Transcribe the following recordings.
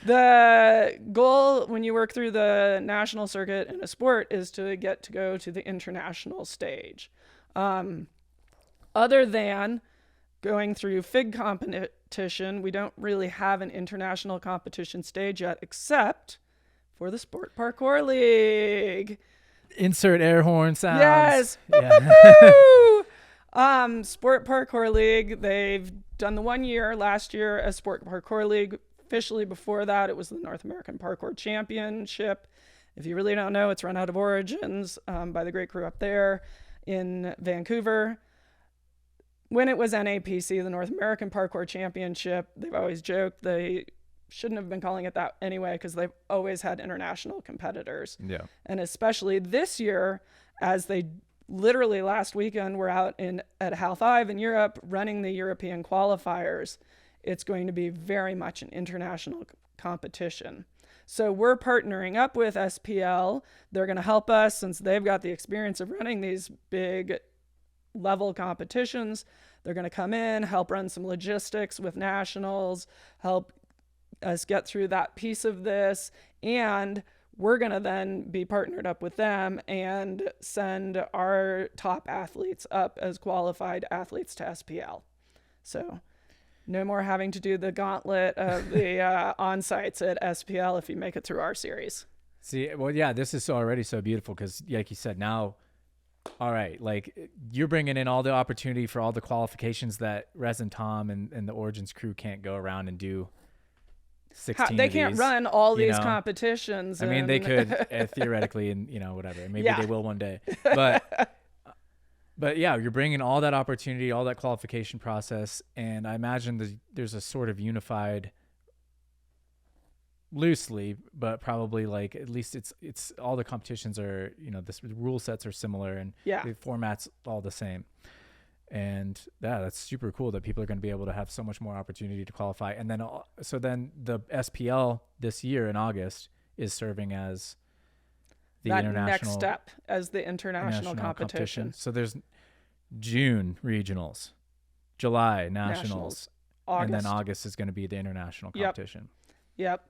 The goal when you work through the national circuit in a sport is to get to go to the international stage. Other than going through FIG competition, we don't really have an international competition stage yet, except for the Sport Parkour League. Insert air horn sounds. Yes. Yeah. Sport Parkour League, they've done the 1 year last year as Sport Parkour League. Officially before that, it was the North American Parkour Championship. If you really don't know, it's run out of Origins by the great crew up there in Vancouver. When it was NAPC, the North American Parkour Championship, they've always joked they shouldn't have been calling it that anyway because they've always had international competitors. Yeah. And especially this year, as they literally last weekend were out at Hal 5 in Europe running the European qualifiers. It's going to be very much an international competition. So we're partnering up with SPL. They're going to help us since they've got the experience of running these big level competitions. They're going to come in, help run some logistics with nationals, help us get through that piece of this. And we're going to then be partnered up with them and send our top athletes up as qualified athletes to SPL. So no more having to do the gauntlet of the on-sites at SPL if you make it through our series. See, well, yeah, this is already so beautiful because, like you said, now, all right, like you're bringing in all the opportunity for all the qualifications that Rez and Tom and the Origins crew can't go around and do 16 They of can't these, run all these competitions. I mean, they could theoretically, and whatever. Maybe Yeah. they will one day. But yeah, you're bringing all that opportunity, all that qualification process, and I imagine there's a sort of unified, loosely, but probably like at least it's all the competitions are the rule sets are similar and the format's all the same, and that's super cool that people are going to be able to have so much more opportunity to qualify. And then then the SPL this year in August is serving as the that international next step as the international competition. So there's June regionals, July nationals, August. and then August is going to be the international competition. Yep.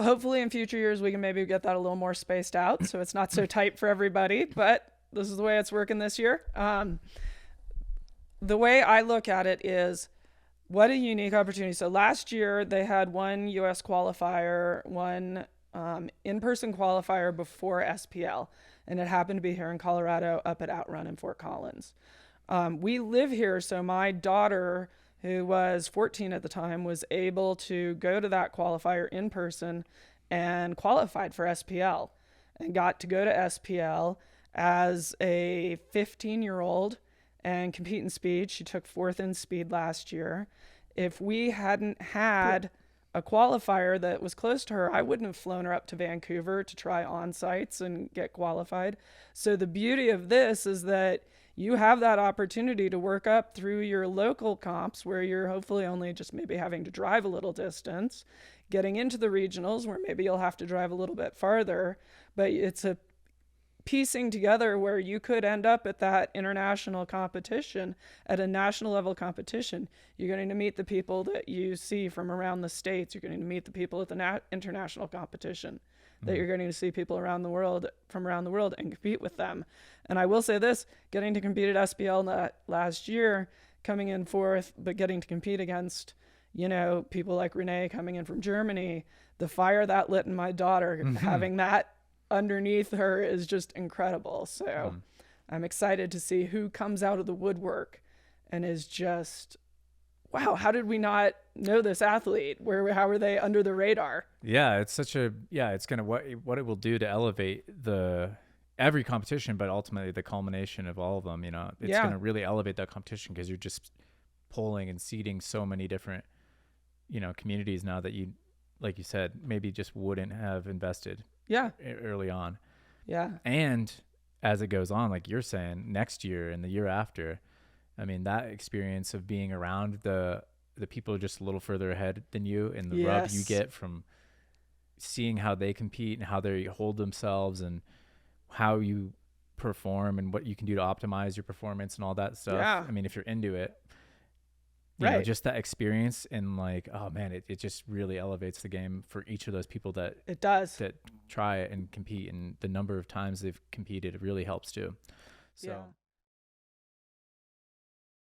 Hopefully in future years we can maybe get that a little more spaced out so it's not so tight for everybody, but this is the way it's working this year. The way I look at it is what a unique opportunity. So last year they had one US qualifier, one in-person qualifier before SPL, and it happened to be here in Colorado up at Outrun in Fort Collins. We live here, so my daughter, who was 14 at the time, was able to go to that qualifier in person and qualified for SPL and got to go to SPL as a 15-year-old and compete in speed. She took 4th in speed last year. If we hadn't had a qualifier that was close to her, I wouldn't have flown her up to Vancouver to try on sites and get qualified. So the beauty of this is that you have that opportunity to work up through your local comps where you're hopefully only just maybe having to drive a little distance, getting into the regionals where maybe you'll have to drive a little bit farther, but it's a piecing together where you could end up at that international competition, at a national level competition. You're going to meet the people that you see from around the States. You're going to meet the people at the international competition, that you're going to see people around the world, from around the world, and compete with them. And I will say this, getting to compete at SPL last year, coming in 4th, but getting to compete against, people like Renee coming in from Germany, the fire that lit in my daughter, having that underneath her is just incredible. So I'm excited to see who comes out of the woodwork and is just, wow, how did we not know this athlete? How are they under the radar? Yeah, it's going to, what it will do to elevate every competition, but ultimately the culmination of all of them, it's going to really elevate that competition because you're just polling and seeding so many different, communities now that you, like you said, maybe just wouldn't have invested early on. Yeah. And as it goes on, like you're saying, next year and the year after, I mean, that experience of being around the people just a little further ahead than you and the rub you get from seeing how they compete and how they hold themselves and how you perform and what you can do to optimize your performance and all that stuff. Yeah. I mean, if you're into it, you know, just that experience, and like, oh man, it just really elevates the game for each of those people that it does, that try and compete, and the number of times they've competed, it really helps too. So